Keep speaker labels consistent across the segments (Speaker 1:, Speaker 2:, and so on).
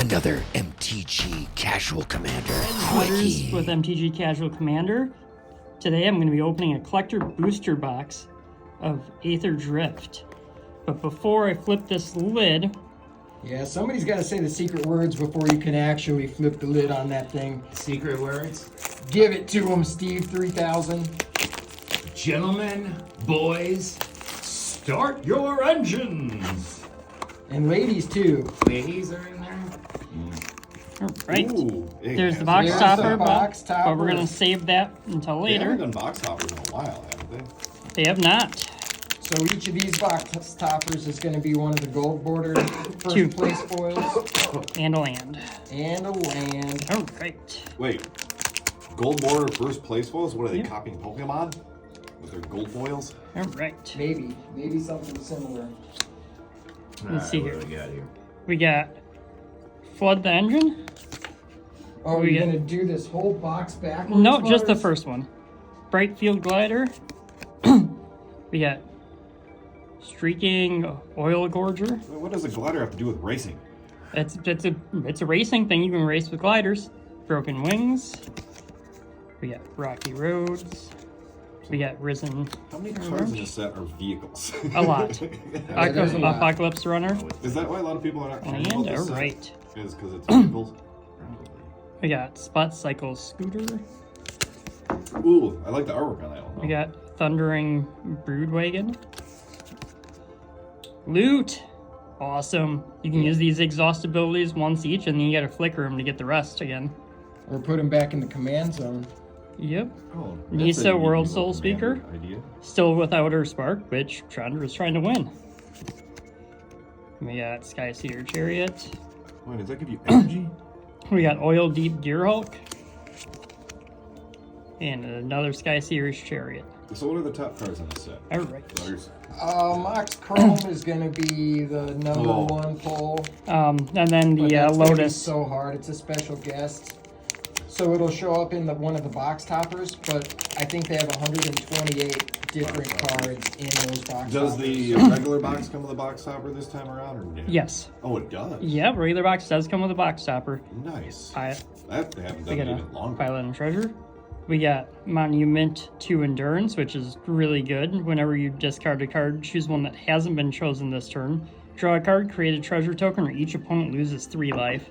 Speaker 1: Another MTG Casual Commander
Speaker 2: Quickie.
Speaker 1: quickie.
Speaker 2: With MTG Casual Commander. Today I'm going to be opening a collector booster box of Aetherdrift. But before I flip this lid...
Speaker 3: Yeah, somebody's got to say the secret words before you can actually flip the lid on that thing.
Speaker 4: Secret words?
Speaker 3: Give it to him, Steve 3000.
Speaker 4: Gentlemen, boys, start your engines!
Speaker 3: And ladies, too.
Speaker 4: Ladies are in there?
Speaker 2: Right.
Speaker 5: Ooh,
Speaker 2: There's the
Speaker 5: has
Speaker 2: box
Speaker 3: There's
Speaker 2: topper,
Speaker 3: the box topper.
Speaker 2: but we're going to save that until
Speaker 5: They haven't
Speaker 2: later.
Speaker 5: done box toppers in a while, haven't they?
Speaker 2: They have not.
Speaker 3: So each of these box toppers is going to be one of the gold border first
Speaker 2: Two.
Speaker 3: place foils.
Speaker 2: And a land.
Speaker 3: And a land.
Speaker 2: Alright.
Speaker 5: Wait, gold border first place foils? What are they,
Speaker 2: Yeah.
Speaker 5: copying Pokemon? With their gold foils?
Speaker 2: Alright.
Speaker 3: Maybe something similar.
Speaker 2: Let's see here.
Speaker 4: What do we got here?
Speaker 2: We got Flood the Engine.
Speaker 3: Oh,
Speaker 2: We
Speaker 3: you're
Speaker 2: get-
Speaker 3: going to do this whole box backwards?
Speaker 2: No, just the
Speaker 3: Butters?
Speaker 2: first one. Bright Field Glider. We got Streaking Oil Gorger.
Speaker 5: What does a glider have to do with racing?
Speaker 2: It's a racing thing. You can race with gliders. Broken Wings. We got Rocky Roads. We got Risen.
Speaker 5: How many cards in this set are vehicles?
Speaker 2: A lot.
Speaker 3: there's a lot.
Speaker 2: Apocalypse Runner.
Speaker 5: Is that why a lot of people are not trying
Speaker 2: And
Speaker 5: about this set?
Speaker 2: alright.
Speaker 5: Is because it's vehicles?
Speaker 2: We got Spot Cycle Scooter.
Speaker 5: Ooh, I like the artwork on that one.
Speaker 2: We got Thundering Broodwagon. Loot! Awesome. You can use these exhaust abilities once each, and then you gotta flicker them to get the rest again.
Speaker 3: Or put him back in the command zone.
Speaker 2: Yep.
Speaker 5: Oh,
Speaker 2: Nisa
Speaker 5: that's a neat
Speaker 2: World
Speaker 5: little
Speaker 2: Soul Speaker.
Speaker 5: commander idea.
Speaker 2: Still without her spark, which Chandra is trying to win. We got Sky Seer Chariot.
Speaker 5: Wait, does that give you energy?
Speaker 2: We got Oil Deep Gear Hulk. And another Sky Seer's Chariot.
Speaker 5: So what are the top cards in this set?
Speaker 2: Alright.
Speaker 5: Letters.
Speaker 3: Mox Chrome is going to be the number
Speaker 5: Oh.
Speaker 3: one pull.
Speaker 2: And then
Speaker 3: But
Speaker 2: the
Speaker 3: that's gonna be
Speaker 2: Lotus.
Speaker 3: so hard. It's a special guest. So it'll show up in one of the box toppers, but I think they have 128 different cards in those box
Speaker 5: Does
Speaker 3: toppers.
Speaker 5: the regular box come with a box topper this time around? Or no?
Speaker 2: Yes.
Speaker 5: Oh, it does?
Speaker 2: Yeah, regular box does come with a box topper.
Speaker 5: Nice.
Speaker 2: Pilot
Speaker 5: They haven't
Speaker 2: We
Speaker 5: done
Speaker 2: got
Speaker 5: it
Speaker 2: a
Speaker 5: even longer.
Speaker 2: Pilot and Treasure. We got Monument to Endurance, which is really good. Whenever you discard a card, choose one that hasn't been chosen this turn. Draw a card, create a treasure token, or each opponent loses 3 life.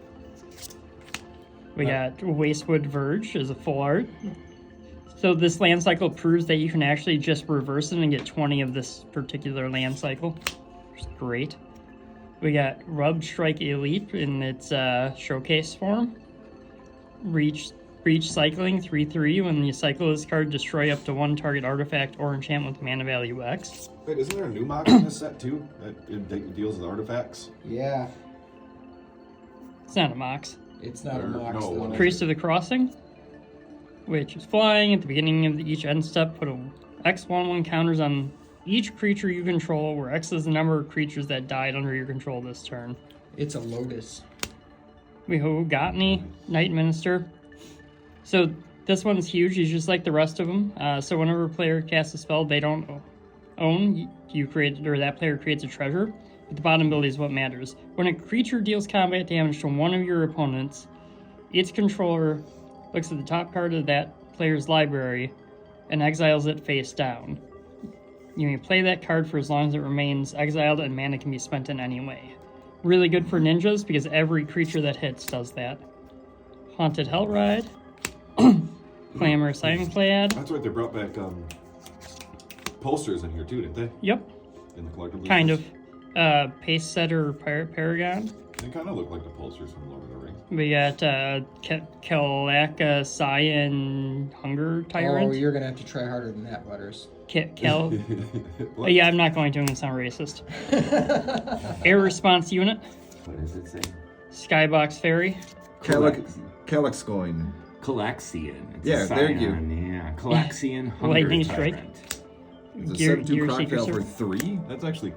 Speaker 2: We got Wastewood Verge as a full art. So this land cycle proves that you can actually just reverse it and get 20 of this particular land cycle, which is great. We got Rub Strike Elite in its showcase form. Reach cycling 3/3. When you cycle this card, destroy up to 1 target artifact or enchant with mana value X.
Speaker 5: Wait, isn't there a new mox in this set too? That deals with artifacts?
Speaker 3: Yeah,
Speaker 2: It's not a Mox.
Speaker 3: it's not a
Speaker 5: Or-
Speaker 3: Mox.
Speaker 5: no,
Speaker 3: though.
Speaker 5: what is
Speaker 2: Priest of the Crossing, which is flying. At the beginning of each end step, put a X/1/1 counters on each creature you control, where X is the number of creatures that died under your control this turn.
Speaker 3: It's a Lotus.
Speaker 2: We got any Night Minister. So this one's huge. He's just like the rest of them. So whenever a player casts a spell they don't own, you create, or that player creates a treasure. But the bottom ability is what matters. When a creature deals combat damage to one of your opponents, its controller looks at the top card of that player's library and exiles it face down. You may play that card for as long as it remains exiled, and mana can be spent in any way. Really good for ninjas because every creature that hits does that. Haunted Hellride. Clamorous Ironclad.
Speaker 5: That's right, they brought back posters in here too, didn't they?
Speaker 2: Yep,
Speaker 5: In the collectible.
Speaker 2: kind of. Pace Setter Paragon.
Speaker 5: They kind of look like the posters from Lord of the Rings.
Speaker 2: We got Kalaka Cyan Hunger Tyrant.
Speaker 3: Oh, you're going to have to try harder than that, Butters.
Speaker 5: What?
Speaker 2: Yeah, I'm not going to. I'm going to sound racist. Air Response Unit.
Speaker 4: What does it say?
Speaker 2: Skybox Fairy.
Speaker 6: Calyx going.
Speaker 4: Calexian. It's
Speaker 6: Yeah,
Speaker 4: a
Speaker 6: there you
Speaker 4: scion, Yeah, Calexian Hunger
Speaker 2: Lightning Strike.
Speaker 4: Tyrant.
Speaker 6: It's a
Speaker 2: Gear
Speaker 6: 7/2
Speaker 2: Seeker
Speaker 6: cocktail for
Speaker 2: Circle.
Speaker 6: 3.
Speaker 5: That's actually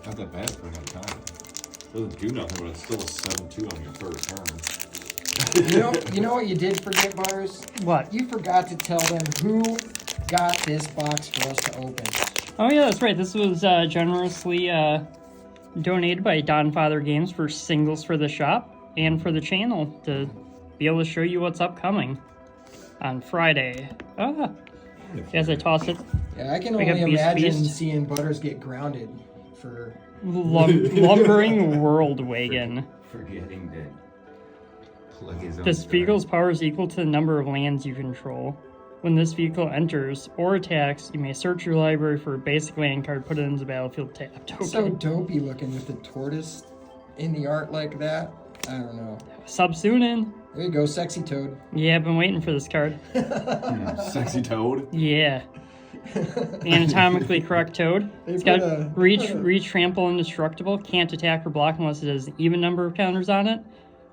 Speaker 5: not that bad for another time. Doesn't do nothing, but it's still a 7/2 on your third turn.
Speaker 3: You know what you did forget, Butters?
Speaker 2: What?
Speaker 3: You forgot to tell them who got this box for us to open.
Speaker 2: Oh yeah, that's right. This was generously donated by Don Father Games for Singles for the Shop. and for the channel to be able to show you what's upcoming on Friday. As I toss it,
Speaker 3: Yeah, I can
Speaker 2: Like a
Speaker 3: only
Speaker 2: beast
Speaker 3: imagine
Speaker 2: beast.
Speaker 3: seeing Butters get grounded for.
Speaker 2: lumbering world wagon.
Speaker 4: Forgetting to plug his own
Speaker 2: This
Speaker 4: card.
Speaker 2: vehicle's power is equal to the number of lands you control. When this vehicle enters or attacks, you may search your library for a basic land card, put it into the battlefield tapped. Okay.
Speaker 3: So dopey looking with the tortoise in the art like that. I don't know.
Speaker 2: Subsunin.
Speaker 3: There you go, Sexy Toad.
Speaker 2: Yeah, I've been waiting for this card.
Speaker 5: Sexy Toad.
Speaker 2: Yeah. Anatomically correct toad. It's
Speaker 3: put
Speaker 2: got
Speaker 3: a-
Speaker 2: reach, trample, indestructible. Can't attack or block unless it has an even number of counters on it.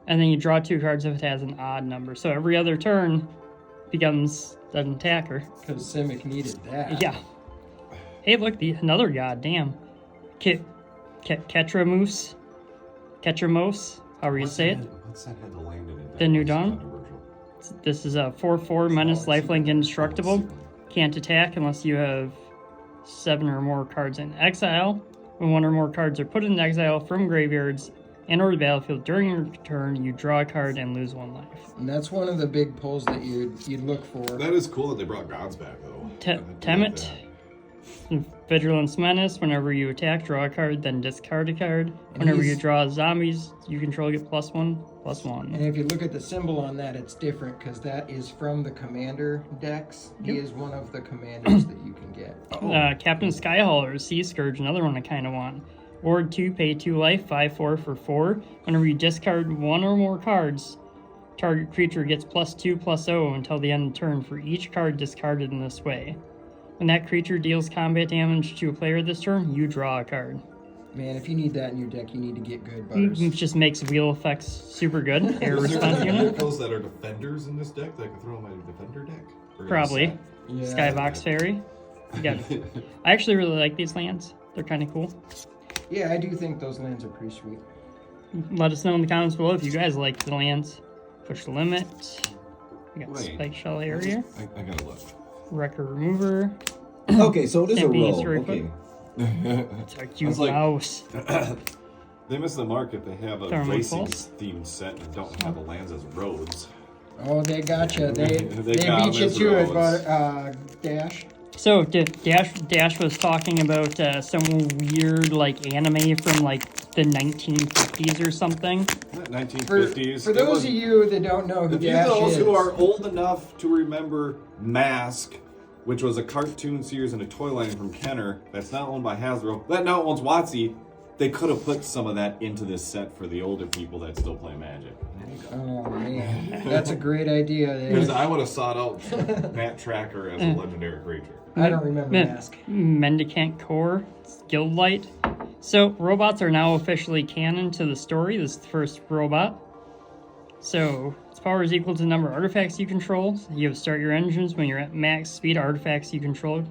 Speaker 2: And then you draw 2 cards if it has an odd number. So every other turn becomes an attacker.
Speaker 3: Because Simic needed that.
Speaker 2: Yeah. Hey, look, another god. Damn. Ketramos, however you say it.
Speaker 5: What's that had to land in it?
Speaker 2: The New Dawn? This is a 4/4 menace, lifelink, indestructible. Can't attack unless you have 7 or more cards in exile. When 1 or more cards are put in exile from graveyards and or the battlefield during your turn, you draw a card and lose 1 life.
Speaker 3: And that's one of the big pulls that you'd look for.
Speaker 5: That is cool that they brought gods back though. I do like
Speaker 2: Temet,
Speaker 5: that.
Speaker 2: Vigilance Menace. Whenever you attack, draw a card, then discard a card. Whenever you draw zombies you control, get +1/+1.
Speaker 3: And if you look at the symbol on that, it's different because that is from the commander decks. He is one of the commanders that you can get.
Speaker 2: Captain Skyhauler, Sea Scourge, another one I kind of want. Ward 2, pay 2 life, 5/4 for 4. Whenever you discard 1 or more cards, target creature gets +2/+0 until the end of the turn for each card discarded in this way. When that creature deals combat damage to a player this turn, you draw a card.
Speaker 3: Man, if you need that in your deck, you need to get good,
Speaker 2: It
Speaker 3: Butters.
Speaker 2: just makes wheel effects super good. Air
Speaker 5: Is there
Speaker 2: response
Speaker 5: any
Speaker 2: unit.
Speaker 5: vehicles that are defenders in this deck that I can throw in my defender deck? Or in
Speaker 2: Probably.
Speaker 5: the set?
Speaker 3: Yeah.
Speaker 2: Skybox Fairy. Yeah. I actually really like these lands. They're kind of cool.
Speaker 3: Yeah, I do think those lands are pretty sweet.
Speaker 2: Let us know in the comments below if you guys like the lands. Push the limit. We got
Speaker 5: Wait.
Speaker 2: Spike Shell area.
Speaker 5: I gotta look.
Speaker 2: Wrecker Remover.
Speaker 6: Okay, so it is a
Speaker 2: Stampede
Speaker 6: roll.
Speaker 2: Story
Speaker 6: Okay.
Speaker 2: It's our cute
Speaker 5: It's like-
Speaker 2: mouse.
Speaker 5: They missed the mark if they have a
Speaker 2: Thermal
Speaker 5: racing
Speaker 2: Pulse.
Speaker 5: themed set and don't have the lands as roads.
Speaker 3: Oh, they gotcha. They
Speaker 5: got
Speaker 3: beat you
Speaker 5: Miss
Speaker 3: to it,
Speaker 5: Rose.
Speaker 3: Dash.
Speaker 2: So Dash was talking about some weird like anime from like the 1950s or something.
Speaker 5: 1950s.
Speaker 3: For
Speaker 5: It
Speaker 3: those
Speaker 5: was-
Speaker 3: of you that don't know who
Speaker 5: If you
Speaker 3: Dash
Speaker 5: those
Speaker 3: is,
Speaker 5: who are old enough to remember Mask, which was a cartoon series and a toy line from Kenner that's now owned by Hasbro, that now owns WotC, they could have put some of that into this set for the older people that still play Magic.
Speaker 3: oh man, that's a great idea.
Speaker 5: Because I would have sought out Matt Tracker as a legendary creature.
Speaker 3: I don't remember Mask.
Speaker 2: Mendicant Core, Guild Light. So robots are now officially canon to the story. This is the first robot. So its power is equal to the number of artifacts you control. You have start your engines when you're at max speed. Artifacts you control.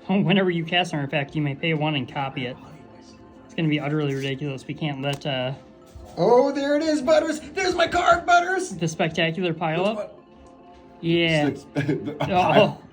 Speaker 2: Whenever you cast an artifact, you may pay 1 and copy it. It's going to be utterly ridiculous. We can't let
Speaker 3: Oh, there it is, Butters. There's my card, Butters.
Speaker 2: the spectacular pile up. Yeah.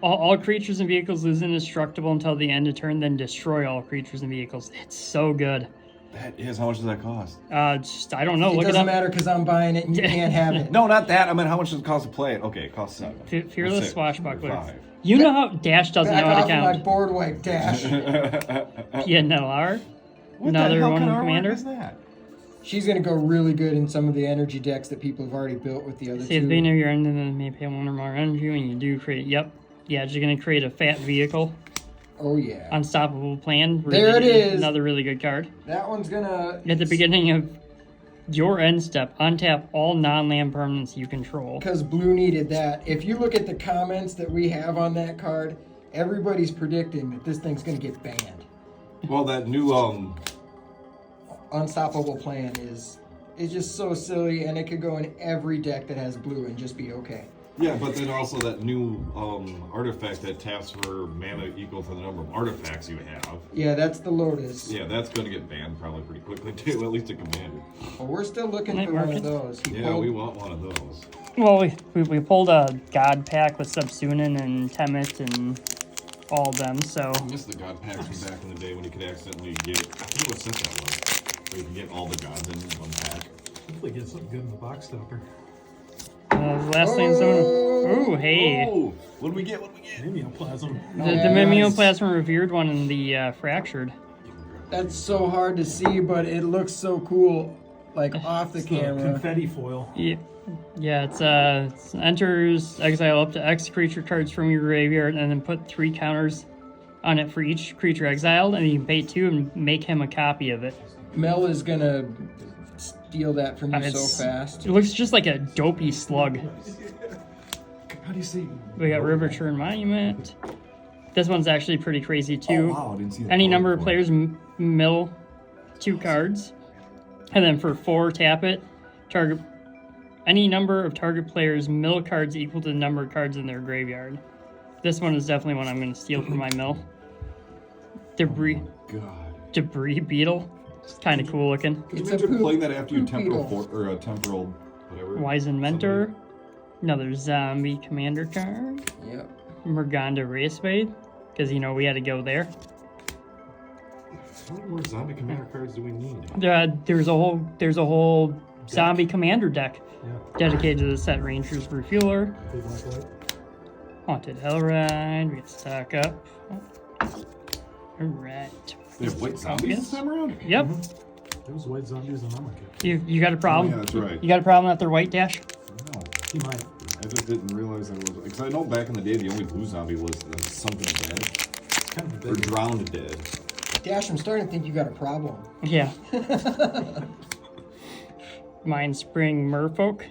Speaker 2: All creatures and vehicles lose indestructible until the end of turn, then destroy all creatures and vehicles. It's so good.
Speaker 5: That is, how much does that cost?
Speaker 2: Just, I don't know.
Speaker 3: It
Speaker 2: Look it
Speaker 3: doesn't
Speaker 2: up.
Speaker 3: matter because I'm buying it and you can't have it.
Speaker 5: No, not that. I mean, how much does it cost to play it? Okay, it costs 7.
Speaker 2: Fearless
Speaker 5: Six.
Speaker 2: Swashbuckler.
Speaker 5: 5.
Speaker 2: You know how Dash doesn't
Speaker 3: Back
Speaker 2: know how
Speaker 3: off
Speaker 2: to
Speaker 3: of my
Speaker 2: count.
Speaker 3: board wipe, Dash.
Speaker 2: PNLR.
Speaker 5: What
Speaker 2: Another
Speaker 5: the hell
Speaker 2: one
Speaker 5: kind of
Speaker 2: commander.
Speaker 5: artwork is that?
Speaker 3: She's gonna go really good in some of the energy decks that people have already built with the other
Speaker 2: See, at the
Speaker 3: two.
Speaker 2: beginning of your end, and then may pay 1 or more energy when you do create. Yep. Yeah, you're going to create a fat vehicle.
Speaker 3: Oh yeah.
Speaker 2: Unstoppable Plan.
Speaker 3: There it is.
Speaker 2: Another really good card.
Speaker 3: That one's gonna.
Speaker 2: At the beginning of your end step, untap all non-land permanents you control.
Speaker 3: Because Blue needed that. If you look at the comments that we have on that card, everybody's predicting that this thing's gonna get banned.
Speaker 5: Well, that new
Speaker 3: Unstoppable Plan is just so silly, and it could go in every deck that has blue and just be okay.
Speaker 5: yeah, but then also that new artifact that taps for mana equal to the number of artifacts you have.
Speaker 3: Yeah, that's the Lotus.
Speaker 5: Yeah, that's going to get banned probably pretty quickly too, at least a commander.
Speaker 3: Well, we're still looking
Speaker 2: Night
Speaker 3: for one
Speaker 2: market.
Speaker 3: of those. He
Speaker 5: Yeah,
Speaker 3: pulled-
Speaker 5: we want one of those.
Speaker 2: Well, we pulled a God pack with Subsunin and Temet and all of them, so
Speaker 5: I miss the god packs from back in the day when you could accidentally get. I think what set that was. So you can get all the gods in one pack.
Speaker 7: Hopefully get something good in the box topper.
Speaker 2: Last lane zone. Oh, hey.
Speaker 5: Oh, what do we get? What do we get?
Speaker 7: Mimeoplasm.
Speaker 2: The
Speaker 3: Yeah,
Speaker 2: Mimeoplasm revered one and the Fractured.
Speaker 3: That's so hard to see, but it looks so cool, like off the
Speaker 7: It's the
Speaker 3: camera.
Speaker 7: confetti foil.
Speaker 2: Yeah, it enters, exile up to X creature cards from your graveyard, and then put 3 counters on it for each creature exiled, and you can pay 2 and make him a copy of it.
Speaker 3: Mel is gonna steal that from you so
Speaker 2: It's-
Speaker 3: fast.
Speaker 2: It looks just like a dopey slug.
Speaker 6: How do you say?
Speaker 2: We got River Churn Monument. This one's actually pretty crazy too.
Speaker 6: Oh, wow, I didn't see that.
Speaker 2: Any number of players mill 2 cards, and then for 4 tap it. Target any number of target players mill cards equal to the number of cards in their graveyard. This one is definitely one I'm going to steal from my mill. Debris Beetle. It's kind of cool looking.
Speaker 5: Can you
Speaker 3: It's a
Speaker 5: imagine
Speaker 3: poop-
Speaker 5: playing that after you
Speaker 3: poop
Speaker 5: temporal
Speaker 3: beetle.
Speaker 5: or a temporal whatever?
Speaker 2: Wizened Mentor. Another zombie commander card.
Speaker 3: Yep.
Speaker 2: Murganda Raceway. Because, you know, we had to go there.
Speaker 5: How many more zombie commander cards do we need?
Speaker 2: There's a whole zombie commander deck
Speaker 7: Yeah.
Speaker 2: dedicated to the set. Ranger's Refueler.
Speaker 7: Big black light.
Speaker 2: Haunted Hellride. We get stock up. Alright.
Speaker 5: They have white zombies this time around?
Speaker 2: Yep.
Speaker 7: Those white zombies in my kit.
Speaker 2: You got a problem?
Speaker 5: Oh, yeah, that's right.
Speaker 2: You got a problem that they're white, Dash?
Speaker 5: No.
Speaker 7: He might.
Speaker 5: I just didn't realize that it was. Because I know back in the day, the only blue zombie was something dead.
Speaker 7: It's kind of
Speaker 5: Or
Speaker 7: big.
Speaker 5: drowned dead.
Speaker 3: Dash, I'm starting to think you got a problem.
Speaker 2: Yeah. Mind Spring Merfolk.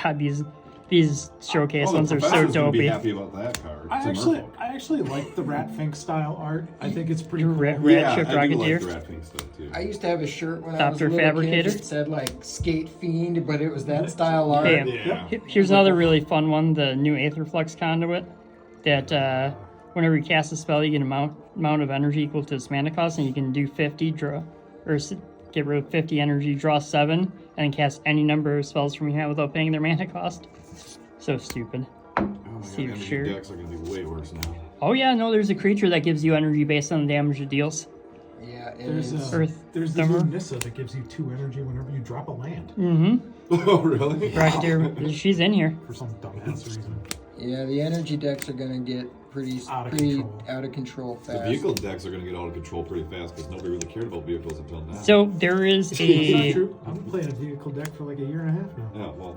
Speaker 2: God, these showcase
Speaker 5: Oh,
Speaker 2: ones
Speaker 5: the
Speaker 2: are so
Speaker 5: professor's gonna be
Speaker 2: dopey.
Speaker 5: happy about that card.
Speaker 7: I
Speaker 5: It's a Merfolk.
Speaker 7: actually like the Ratfink style art. I think it's pretty cool.
Speaker 2: Rat
Speaker 5: Yeah,
Speaker 2: Ship
Speaker 5: I do like
Speaker 2: Rocketeer.
Speaker 5: the rat pink stuff too.
Speaker 3: I used to have a shirt when I was a
Speaker 2: Thopter
Speaker 3: little
Speaker 2: Fabricator.
Speaker 3: kid that said like Skate Fiend, but it was that style art.
Speaker 2: Hey,
Speaker 5: Yeah.
Speaker 2: here's another really fun one, the new Aetherflux Conduit. That whenever you cast a spell, you get an amount of energy equal to its mana cost, and you can do 50, get rid of 50 energy, draw 7, and cast any number of spells from your hand without paying their mana cost. So stupid.
Speaker 5: Oh my god,
Speaker 2: Steve
Speaker 5: energy
Speaker 2: Shear.
Speaker 5: decks are gonna be way worse now.
Speaker 2: Oh yeah, no, there's a creature that gives you energy based on the damage it deals.
Speaker 3: Yeah, it
Speaker 7: There's
Speaker 3: is.
Speaker 2: Earth
Speaker 7: there's the new
Speaker 2: Thumber.
Speaker 7: Nissa that gives you 2 energy whenever you drop a land
Speaker 5: Oh really?
Speaker 2: Rocketeer, she's in here.
Speaker 7: for some dumbass reason.
Speaker 3: Yeah, the energy decks are gonna get pretty
Speaker 7: Out of control.
Speaker 3: out of control
Speaker 5: The
Speaker 3: fast.
Speaker 5: vehicle decks are gonna get out of control pretty fast because nobody really cared about vehicles until now.
Speaker 2: So there is
Speaker 7: It's not
Speaker 2: a
Speaker 7: true. I've been playing a vehicle deck for like a year and a half now.
Speaker 5: yeah, well,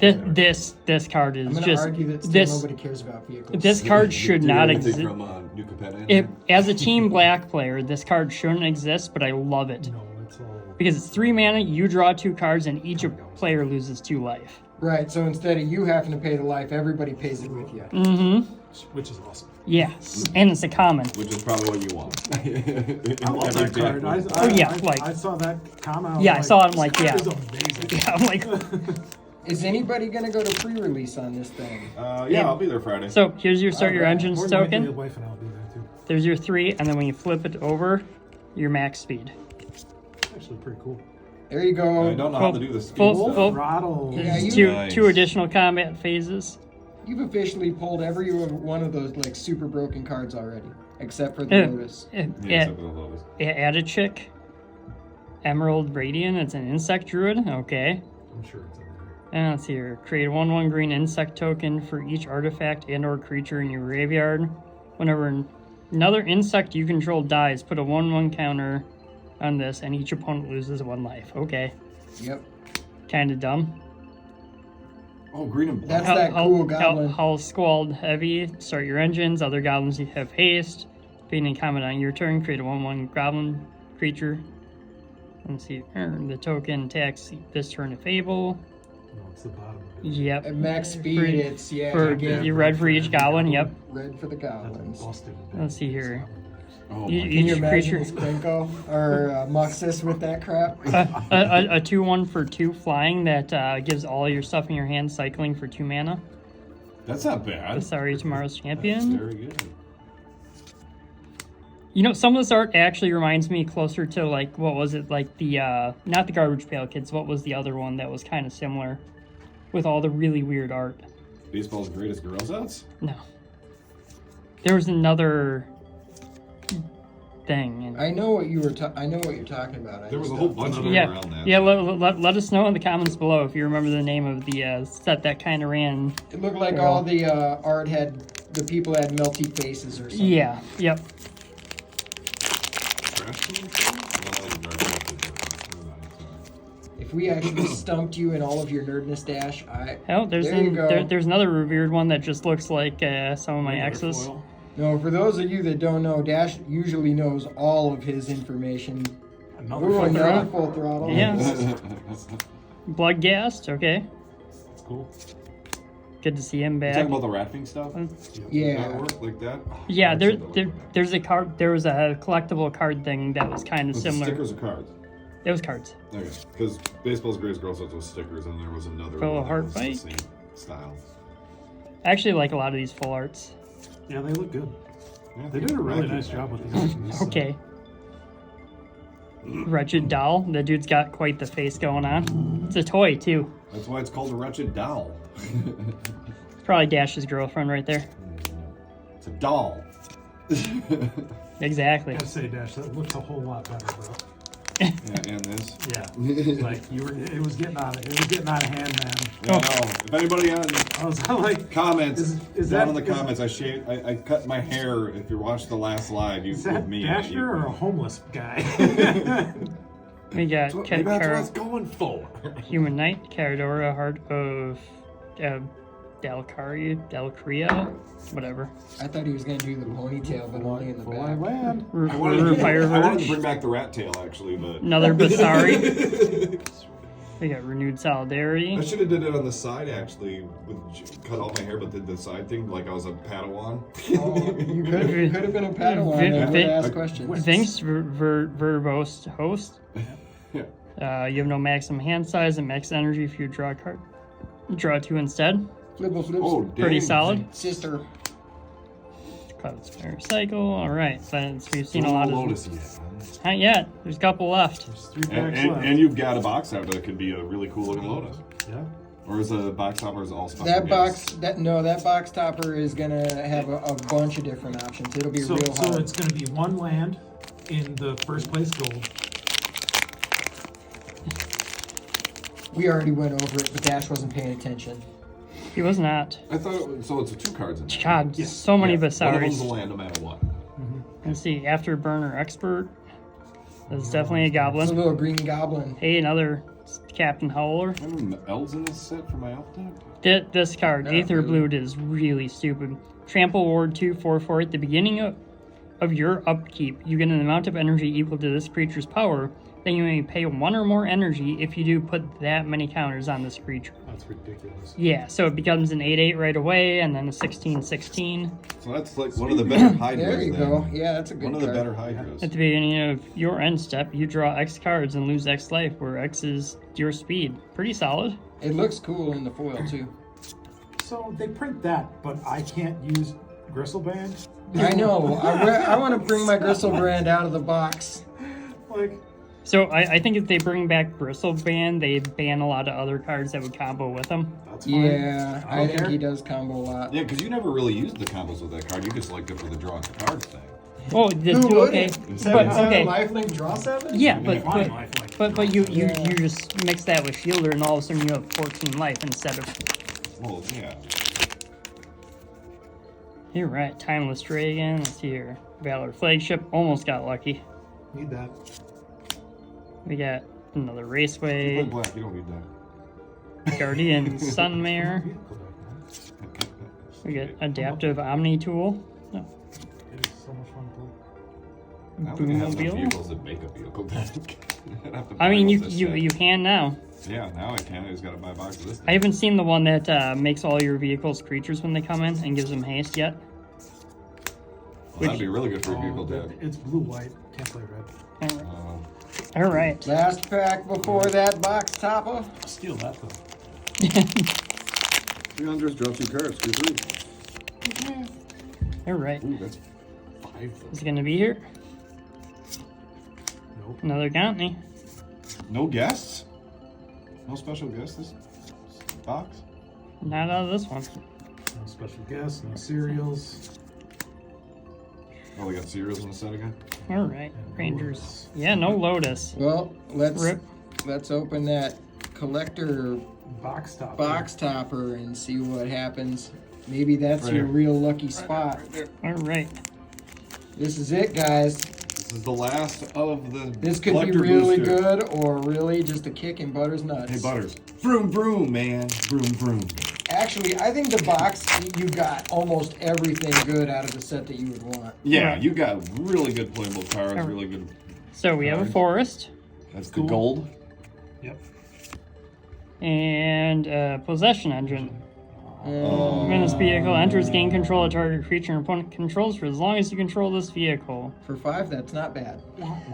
Speaker 2: this card
Speaker 3: I'm
Speaker 2: is
Speaker 3: gonna
Speaker 2: just
Speaker 3: argue that still
Speaker 2: this
Speaker 3: nobody cares about vehicles.
Speaker 2: this card should not
Speaker 5: Anything
Speaker 2: exist.
Speaker 5: from New Capetta in
Speaker 2: If,
Speaker 5: there?
Speaker 2: as a Team Black player, this card shouldn't exist, but I love it
Speaker 7: No, it's all
Speaker 2: because it's 3 mana. You draw 2 cards, and each player loses 2 life.
Speaker 3: Right, so instead of you having to pay the life, everybody pays it with you.
Speaker 2: Mm-hmm.
Speaker 7: which is awesome.
Speaker 2: Yes, and it's a common.
Speaker 5: Which is probably what you want.
Speaker 7: I love that card.
Speaker 2: Oh, yeah, like-
Speaker 7: I saw that comment.
Speaker 2: Yeah, I saw it, I'm like,
Speaker 7: this
Speaker 2: yeah.
Speaker 7: card is amazing.
Speaker 2: Yeah, I'm like,
Speaker 3: Is anybody gonna go to pre-release on this thing?
Speaker 5: Yeah, I'll be there Friday.
Speaker 2: so here's your start your
Speaker 3: Alright.
Speaker 2: engines
Speaker 7: More than likely,
Speaker 2: token.
Speaker 7: my wife and I'll be there too.
Speaker 2: There's your 3, and then when you flip it over, your max speed.
Speaker 7: Actually, pretty cool.
Speaker 3: There you go.
Speaker 5: I don't know how to do this.
Speaker 2: Full-
Speaker 7: Throttle.
Speaker 3: Yeah, you-
Speaker 2: Two
Speaker 5: Nice.
Speaker 2: 2 additional combat phases.
Speaker 3: You've officially pulled every one of those like super broken cards already, except for the Lotus.
Speaker 5: Yeah, except for the Lotus.
Speaker 2: Add a chick. Emerald Radiant, it's an insect druid. Okay.
Speaker 7: I'm sure it's in there.
Speaker 2: And let's see here. Create a 1/1 green insect token for each artifact and or creature in your graveyard. Whenever another insect you control dies, put a 1/1 counter on this, and each opponent loses 1 life. Okay.
Speaker 3: Yep.
Speaker 2: Kinda dumb.
Speaker 5: Oh, green and black.
Speaker 3: That's that cool goblin.
Speaker 2: Hull Squalled Heavy. Start your engines. Other goblins you have haste. Being in combat on your turn, create a 1/1 goblin creature. Let's see. The token attacks this turn if able.
Speaker 7: No, it's the bottom of it.
Speaker 2: Yep.
Speaker 3: At max speed,
Speaker 2: For-
Speaker 3: it's
Speaker 2: For
Speaker 3: again,
Speaker 2: you red for each goblin. Yep.
Speaker 3: red for the
Speaker 7: That's
Speaker 3: goblins.
Speaker 7: busted.
Speaker 2: Let's see here.
Speaker 5: Oh,
Speaker 2: You-
Speaker 5: my
Speaker 2: you-
Speaker 3: Can you
Speaker 2: Each
Speaker 3: imagine
Speaker 2: creature-
Speaker 3: Skrenko or Muxus with that crap?
Speaker 2: A 2/1 for 2 flying that gives all your stuff in your hand cycling for 2 mana.
Speaker 5: That's not bad.
Speaker 2: Sorry, tomorrow's
Speaker 5: That's
Speaker 2: champion.
Speaker 5: very good.
Speaker 2: You know, some of this art actually reminds me closer to like what was it like the not the Garbage Pail Kids. What was the other one that was kind of similar, with all the really weird art?
Speaker 5: Baseball's greatest girls outs?
Speaker 2: No, there was another. thing. And
Speaker 3: I know what you were. I know what you're talking about. I
Speaker 5: There was
Speaker 3: just
Speaker 5: a whole
Speaker 3: don't-
Speaker 5: bunch of them
Speaker 2: yeah,
Speaker 5: around that.
Speaker 2: yeah. Let us know in the comments below if you remember the name of the set that kind of ran.
Speaker 3: It looked like
Speaker 2: Well-
Speaker 3: all the art had the people had melty faces or something.
Speaker 2: Yeah. Yep.
Speaker 5: Trash can? Well, I dark did that.
Speaker 3: If we actually stumped you in all of your nerdness dash,
Speaker 2: Oh, there's
Speaker 3: There you go.
Speaker 2: there's another revered one that just looks like some of my
Speaker 7: Regular
Speaker 2: exes.
Speaker 7: foil.
Speaker 3: no. For those of you that don't know, Dash usually knows all of his information.
Speaker 7: Another
Speaker 3: Ooh,
Speaker 7: full
Speaker 3: another
Speaker 7: throttle.
Speaker 3: full throttle.
Speaker 2: Yeah. Blood gassed. Okay.
Speaker 7: That's cool.
Speaker 2: Good to see him
Speaker 5: You
Speaker 2: back.
Speaker 5: talking about the rafting stuff?
Speaker 3: Yeah.
Speaker 5: That work like that?
Speaker 2: Yeah,
Speaker 5: I'd
Speaker 2: there,
Speaker 5: say that would
Speaker 2: there
Speaker 5: work.
Speaker 2: there's a card. There was a collectible card thing that was kind of
Speaker 5: Was it
Speaker 2: similar.
Speaker 5: stickers or cards?
Speaker 2: It was cards.
Speaker 5: Okay, because Baseball's Greatest Girl Sets was stickers, and there was another
Speaker 2: Full
Speaker 5: one that
Speaker 2: heart
Speaker 5: was the
Speaker 2: bite?
Speaker 5: same style.
Speaker 2: I actually like a lot of these full arts.
Speaker 7: Yeah, they look good.
Speaker 5: Yeah,
Speaker 7: They did a really nice job with these.
Speaker 2: Okay. Wretched doll. The dude's got quite the face going on. It's a toy too.
Speaker 5: That's why it's called a wretched doll.
Speaker 2: Probably Dash's girlfriend right there.
Speaker 5: It's a doll.
Speaker 2: Exactly.
Speaker 7: I gotta say, Dash, that looks a whole lot better, bro.
Speaker 5: Yeah, and this.
Speaker 7: Yeah, like it was getting out of hand, man.
Speaker 5: Yeah, no. If anybody on
Speaker 7: I was like,
Speaker 5: comments,
Speaker 7: Is
Speaker 5: down
Speaker 7: that-
Speaker 5: in the comments, I cut my hair. If you watched the last live, you
Speaker 7: is that
Speaker 5: with me.
Speaker 7: Dasher or a homeless guy?
Speaker 2: We got
Speaker 5: Maybe that's what I was going for.
Speaker 2: Human Knight, Caradora, Heart of Dalcaria, whatever.
Speaker 3: I thought he was gonna do the ponytail, but only in the back.
Speaker 7: Land.
Speaker 5: I wanted
Speaker 2: Fire
Speaker 5: to
Speaker 2: Verge.
Speaker 5: bring back the rat tail, actually, but
Speaker 2: Another Basari. We got Renewed Solidarity.
Speaker 5: I should have did it on the side actually, with cut all my hair, but did the side thing like I was a Padawan.
Speaker 3: Oh, you could have been a Padawan that would ask questions.
Speaker 2: Thanks, verbose host.
Speaker 5: Yeah.
Speaker 2: You have no maximum hand size and max energy if you draw a card. Draw two instead.
Speaker 3: Flibble flips.
Speaker 5: Oh,
Speaker 2: Pretty
Speaker 5: dang.
Speaker 2: solid.
Speaker 3: Sister.
Speaker 2: Cloud Spire Cycle. All right, so we've seen a
Speaker 5: No
Speaker 2: lot of.
Speaker 5: Lotus yet.
Speaker 2: Not yet. There's a couple left.
Speaker 7: There's 3 packs left.
Speaker 5: And you've got a box out that could be a really cool looking Lotus.
Speaker 7: Yeah.
Speaker 5: Or is a box topper is all special
Speaker 3: That
Speaker 5: gifts?
Speaker 3: that box topper is gonna have a bunch of different options. It'll be
Speaker 7: So
Speaker 3: real hard.
Speaker 7: it's going to be 1 land in the first place gold.
Speaker 3: We already went over it, but Dash wasn't paying attention.
Speaker 2: He was not.
Speaker 5: I thought it was, so. It's a 2 cards in there.
Speaker 2: God,
Speaker 7: Yes.
Speaker 2: so many
Speaker 5: Yeah, One of them's a
Speaker 2: Basaris.
Speaker 5: land, no matter what.
Speaker 2: Let's see. Afterburner Expert. That's definitely a
Speaker 3: It's a
Speaker 2: goblin.
Speaker 3: little green goblin.
Speaker 2: Hey, another Captain Howler.
Speaker 5: Remember elves in this set for my elf deck?
Speaker 2: This card,
Speaker 3: Not
Speaker 2: Aether
Speaker 3: really.
Speaker 2: Blood, is really stupid. Trample Ward 2/4/4 at the beginning of your upkeep. You get an amount of energy equal to this creature's power. Then you may pay 1 or more energy. If you do, put that many counters on this creature.
Speaker 7: That's ridiculous.
Speaker 2: Yeah, so it becomes an 8/8 right away, and then a 16/16.
Speaker 5: So that's like one of the better hydras.
Speaker 3: There you
Speaker 5: then.
Speaker 3: go. Yeah, that's a good
Speaker 5: One of the
Speaker 3: card.
Speaker 5: better hydras.
Speaker 2: At the beginning of your end step, you draw X cards and lose X life, where X is your speed. Pretty solid.
Speaker 3: It looks cool in the foil too.
Speaker 7: So they print that, but I can't use Gristleband?
Speaker 3: I know. I want to bring my Gristlebrand out of the box.
Speaker 7: Like,
Speaker 2: So I think if they bring back Bristleband, they ban a lot of other cards that would combo with them.
Speaker 7: that's fine.
Speaker 3: Yeah,
Speaker 7: I
Speaker 3: I
Speaker 7: don't
Speaker 3: think
Speaker 7: care.
Speaker 3: he does combo a lot.
Speaker 5: Yeah, because you never really used the combos with that card. You just liked it for the drawing cards thing.
Speaker 2: Oh, okay, but okay,
Speaker 3: lifelink draw 7?
Speaker 2: yeah,
Speaker 7: Fine,
Speaker 2: but
Speaker 7: lifelink.
Speaker 2: but you
Speaker 3: Yeah.
Speaker 2: just mix that with Shielder, and all of a sudden you have 14 life instead of.
Speaker 5: Well, yeah.
Speaker 2: You're right, Timeless Dragon. Let's see here, Valor Flagship. Almost got lucky.
Speaker 7: Need that.
Speaker 2: We got another
Speaker 5: You
Speaker 2: Raceway,
Speaker 5: play black, you don't need that.
Speaker 2: Guardian Sunmare. We got Adaptive Omni Tool. No.
Speaker 7: It is so much fun to play.
Speaker 5: I don't think it has enough
Speaker 2: Boomobile.
Speaker 5: vehicles that make a vehicle deck. I'd have to
Speaker 2: I
Speaker 5: buy
Speaker 2: mean,
Speaker 5: those this set.
Speaker 2: you can now.
Speaker 5: Yeah, now I can. I just gotta buy a box of this.
Speaker 2: I haven't seen the one that makes all your vehicles creatures when they come in and gives them haste yet.
Speaker 5: Well, that'd be really good for a vehicle
Speaker 7: Oh,
Speaker 5: deck.
Speaker 7: it's blue-white. Can't play red.
Speaker 2: All right.
Speaker 3: Last pack before that box topper.
Speaker 7: I'll steal that, though.
Speaker 5: 300, draw 2 cards, screw 3.
Speaker 2: All right.
Speaker 5: Ooh, that's 5 though.
Speaker 2: Is it gonna be here?
Speaker 7: Nope.
Speaker 2: Another Gauntney.
Speaker 5: No guests? No special guests this box?
Speaker 2: Not out of this one.
Speaker 7: No special guests, no cereals.
Speaker 5: Oh, we got zeros in the set again?
Speaker 2: All right, Rangers. Yeah, no Lotus.
Speaker 3: Well,
Speaker 2: Rip.
Speaker 3: let's open that collector
Speaker 7: Box top.
Speaker 3: box topper and see what happens. Maybe that's
Speaker 5: Right
Speaker 3: your
Speaker 5: here.
Speaker 3: real lucky spot.
Speaker 2: All right.
Speaker 3: This is it, guys.
Speaker 5: This is the last of the
Speaker 3: This could be
Speaker 5: collector
Speaker 3: really
Speaker 5: booster.
Speaker 3: good or really just a kick in Butter's nuts.
Speaker 5: Hey, Butters. Vroom, vroom, man. Vroom, vroom.
Speaker 3: Actually, I think the box, you got almost everything good out of the set that you would want.
Speaker 5: Yeah,
Speaker 2: Right.
Speaker 5: you got really good playable cards,
Speaker 2: Alright.
Speaker 5: really good.
Speaker 2: So we have a
Speaker 5: Cards.
Speaker 2: forest
Speaker 5: That's the gold.
Speaker 7: Yep.
Speaker 2: and a possession engine.
Speaker 5: Oh.
Speaker 2: When this vehicle enters, gain control of target creature and opponent controls for as long as you control this vehicle.
Speaker 3: For 5, that's not bad.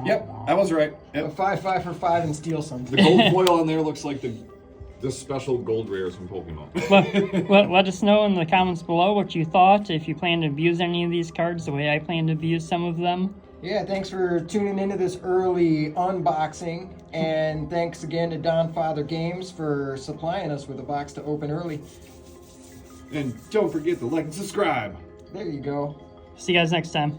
Speaker 5: Yep, I was right.
Speaker 3: A
Speaker 5: Yep.
Speaker 3: 5/5 for 5 and steal something.
Speaker 5: The gold foil on there looks like the special gold rares from Pokemon.
Speaker 2: Let us know in the comments below what you thought, if you plan to abuse any of these cards the way I plan to abuse some of them.
Speaker 3: Yeah, thanks for tuning into this early unboxing. And thanks again to Don Father Games for supplying us with a box to open early.
Speaker 5: And don't forget to like and subscribe.
Speaker 3: There you go.
Speaker 2: See you guys next time.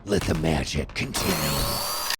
Speaker 1: Let the magic continue.